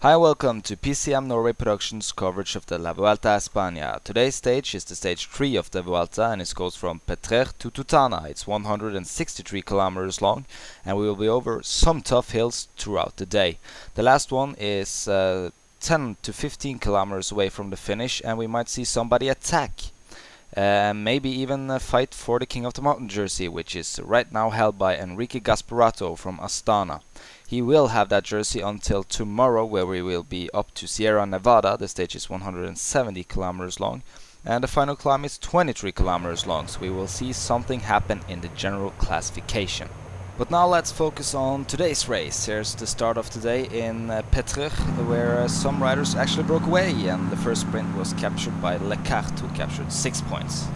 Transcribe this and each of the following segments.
Hi, welcome to PCMNorway Productions coverage of the La Vuelta a España. Today's stage is the stage 3 of the Vuelta and it goes from Petrer to Tutana. It's 163 kilometers long and we will be over some tough hills throughout the day. The last one is 10 to 15 kilometers away from the finish and we might see somebody attack. Maybe even fight for the King of the Mountain jersey, which is right now held by Enrique Gasparato from Astana. He will have that jersey until tomorrow, where we will be up to Sierra Nevada. The stage is 170 kilometers long and the final climb is 23 kilometers long, so we will see something happen in the general classification. But now let's focus on today's race. Here's the start of today in Petrer, where some riders actually broke away, and the first sprint was captured by Lecart, who captured 6 points.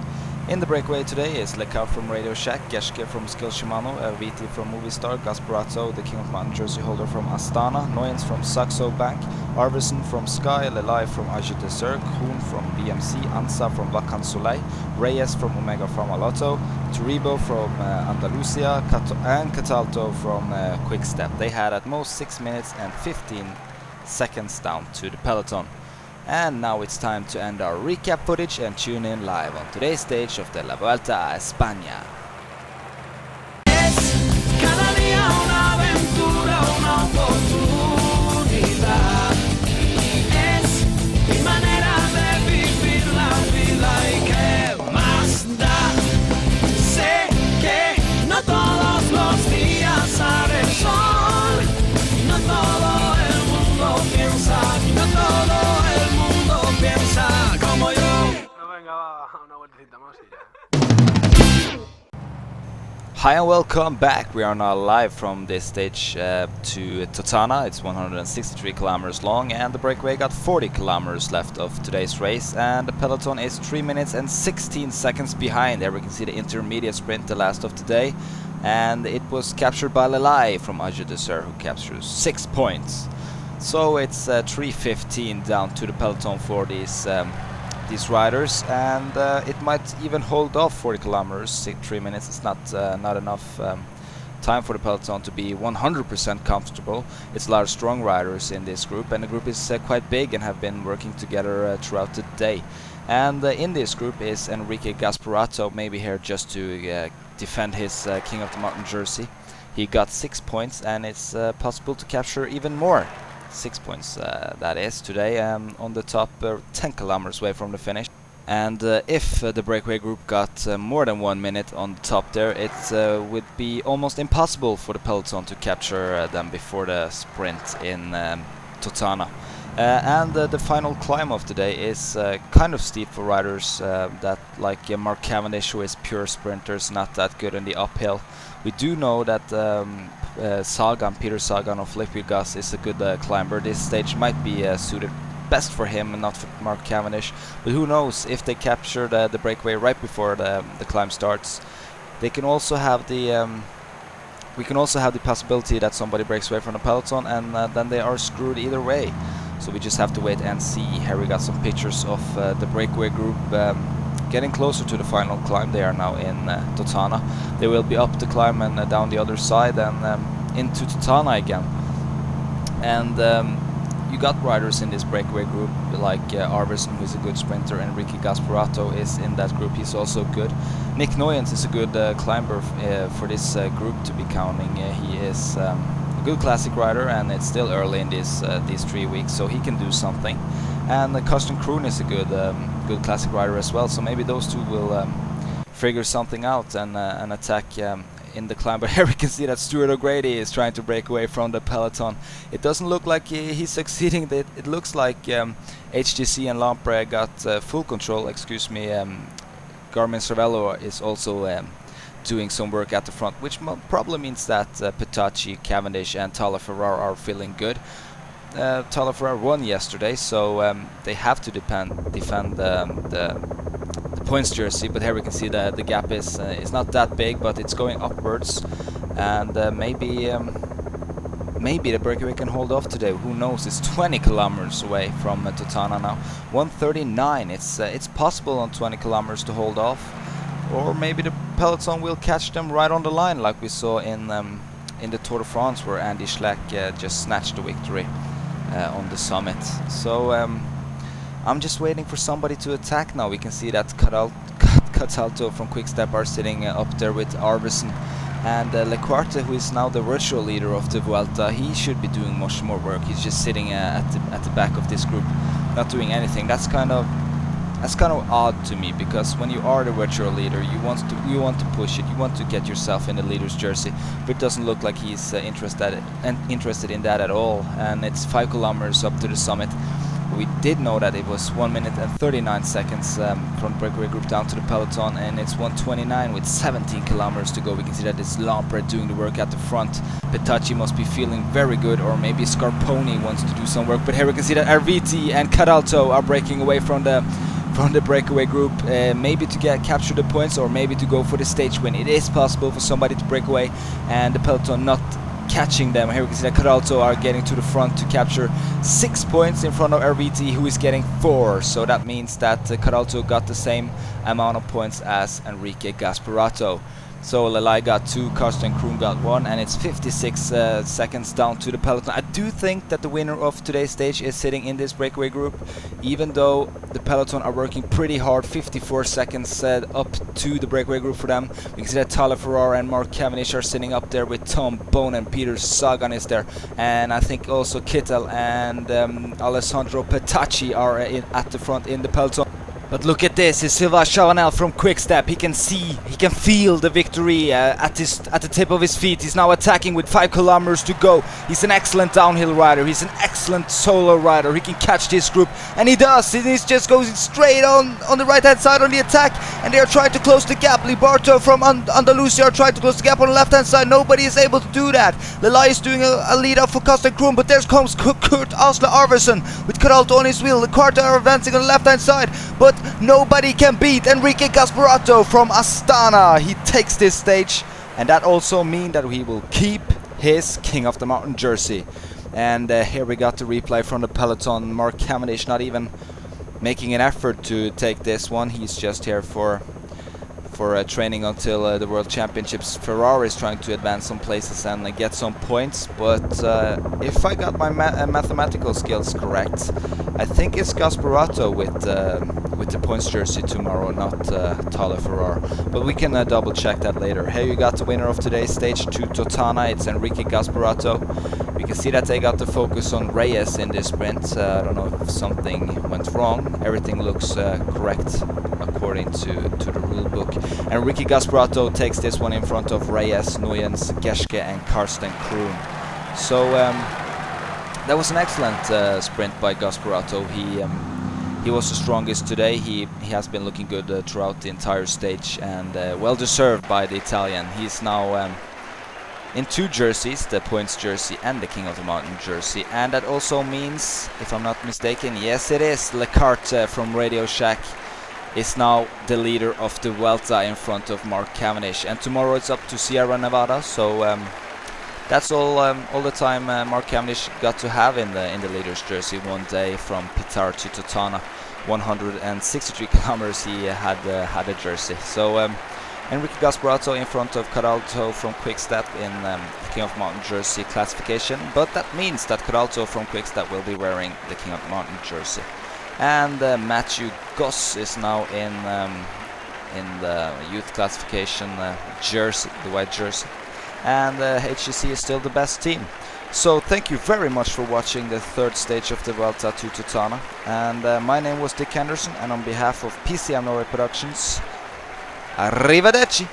In the breakaway today is Lecart from Radio Shack, Geschke from Skill Shimano, Erviti from Movistar, Gasparato, the King of Mountain jersey holder from Astana, Noyens from Saxo Bank, Arvidsson from Sky, Lelai from Agi de Zerk, Hoon from BMC, Ansa from Vacan Soleil, Reyes from Omega Pharma Lotto, Turibo from Andalusia, and Catalto from Quickstep. They had at most 6 minutes and 15 seconds down to the peloton. And now it's time to end our recap footage and tune in live on today's stage of the La Vuelta a España. Hi and welcome back. We are now live from this stage to Tutana. It's 163 kilometers long and the breakaway got 40 kilometers left of today's race, and the peloton is 3 minutes and 16 seconds behind. There we can see the intermediate sprint, the last of the day, and it was captured by Lelai from Agi de Zerk, who captures 6 points. So it's 3:15 down to the peloton for these riders, and it might even hold off 40 kilometers. 3 minutes is not enough time for the peloton to be 100% comfortable. It's a lot of strong riders in this group, and the group is quite big and have been working together throughout the day. And in this group is Enrique Gasparato, maybe here just to defend his King of the Mountain jersey. He got 6 points and it's possible to capture even more. 6 points that is today, on the top, 10 kilometers away from the finish. And if the breakaway group got more than 1 minute on the top there, it would be almost impossible for the peloton to capture them before the sprint in Tutana. And the final climb of the day is kind of steep for riders that like Mark Cavendish, who is pure sprinters, not that good in the uphill. We do know that Peter Sagan of Liquid Gas is a good climber. This stage might be suited best for him and not for Mark Cavendish, but who knows, if they capture the breakaway right before the climb starts, they can also have the we can also have the possibility that somebody breaks away from the peloton, and then they are screwed either way. So we just have to wait and see. Here we got some pictures of the breakaway group getting closer to the final climb. They are now in Tutana. They will be up the climb and down the other side and into Tutana again. And you got riders in this breakaway group like Arvidsson, who is a good sprinter. Enrique Gasparato is in that group. He's also good. Nick Noyens is a good climber for this group to be counting. He is a good classic rider, and it's still early in these 3 weeks, so he can do something. And Karsten Kroon is a good classic rider as well, so maybe those two will figure something out and attack in the climb. But here we can see that Stuart O'Grady is trying to break away from the peloton. It doesn't look like he's succeeding. It looks like HTC and Lampre got full control. Excuse me. Garmin Cervelo is also doing some work at the front, which probably means that Petacci, Cavendish and Tala Ferrar are feeling good. Tala Ferrar won yesterday, so they have to defend the points jersey, but here we can see that the gap is not that big, but it's going upwards, and maybe the breakaway can hold off today. Who knows? It's 20 kilometers away from Tutana now. 1:39. It's possible on 20 kilometers to hold off, or maybe the peloton will catch them right on the line, like we saw in the Tour de France, where Andy Schleck just snatched the victory. on the summit. So I'm just waiting for somebody to attack now. We can see that Alto from Quickstep are sitting up there with Arvidsson, and Lequarte, who is now the virtual leader of the Vuelta, he should be doing much more work. He's just sitting at the back of this group, not doing anything. That's kind of odd to me, because when you are the virtual leader, you want to push it, you want to get yourself in the leader's jersey, but it doesn't look like he's interested in that at all. And it's 5 kilometers up to the summit. We did know that it was 1 minute and 39 seconds from the breakaway group down to the peloton, and it's 1:29 with 17 kilometers to go. We can see that it's Lampret doing the work at the front. Petacci must be feeling very good, or maybe Scarponi wants to do some work. But here we can see that Arviti and Alto are breaking away from the breakaway group, maybe to capture the points, or maybe to go for the stage win. It is possible for somebody to break away and the peloton not catching them. Here we can see that Alto are getting to the front to capture 6 points in front of RVT, who is getting 4. So that means that Alto got the same amount of points as Enrique Gasparato. So Lelai got 2, Karsten Kroon got 1, and it's 56 seconds down to the peloton. I do think that the winner of today's stage is sitting in this breakaway group, even though the peloton are working pretty hard. 54 seconds up to the breakaway group for them. We can see that Tyler Ferrar and Mark Cavendish are sitting up there with Tom Bone, and Peter Sagan is there. And I think also Kittel and Alessandro Petacci are at the front in the peloton. But look at this, it's Silva Chavanel from Quickstep. He can feel the victory at the tip of his feet. He's now attacking with 5 kilometers to go. He's an excellent downhill rider. He's an excellent solo rider. He can catch this group, and he does. He's just going straight on the right-hand side on the attack, and they are trying to close the gap. Libarto from Andalusia are trying to close the gap on the left-hand side. Nobody is able to do that. Lelai is doing a lead-up for Karsten Kroon, but there comes Kurt Asle Arvidsson with Alto on his wheel. The Carter are advancing on the left-hand side, but nobody can beat Enrique Gasparato from Astana. He takes this stage, and that also means that he will keep his King of the Mountain jersey. And here we got the replay from the peloton. Mark Cavendish not even making an effort to take this one. He's just here for training until the World Championships. Ferrari is trying to advance some places and get some points, but if I got my mathematical skills correct, I think it's Gasparato with the points jersey tomorrow, not Tyler Ferrar. But we can double check that later. Here you got the winner of today's stage to Totana. It's Enrique Gasparato. We can see that they got the focus on Reyes in this sprint. I don't know if something went wrong. Everything looks correct according to the rule book. Enrique Gasparato takes this one in front of Reyes, Nuyens, Geschke and Karsten Kroon. So that was an excellent sprint by Gasparato. He was the strongest today. He has been looking good throughout the entire stage, and well deserved by the Italian. He's now in 2 jerseys, the points jersey and the King of the Mountain jersey, and that also means, if I'm not mistaken, yes it is, Lecarte from Radio Shack is now the leader of the Vuelta in front of Mark Cavendish. And tomorrow it's up to Sierra Nevada, so that's all the time Mark Cavendish got to have in the leader's jersey. 1 day from Pitar to Totana, 163 kilometers he had a jersey. So Enrique Gasparato in front of Alto from Quickstep in the King of Mountain jersey classification, but that means that Alto from Quickstep will be wearing the King of Mountain jersey. And Matthew Goss is now in the youth classification jersey, the white jersey, and HCC is still the best team. So thank you very much for watching the 3rd stage of the Vuelta to Totana, and my name was Dick Henderson, and on behalf of PCMNorway Productions, arrivederci!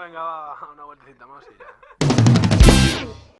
Venga, va, una vueltecita más y ya.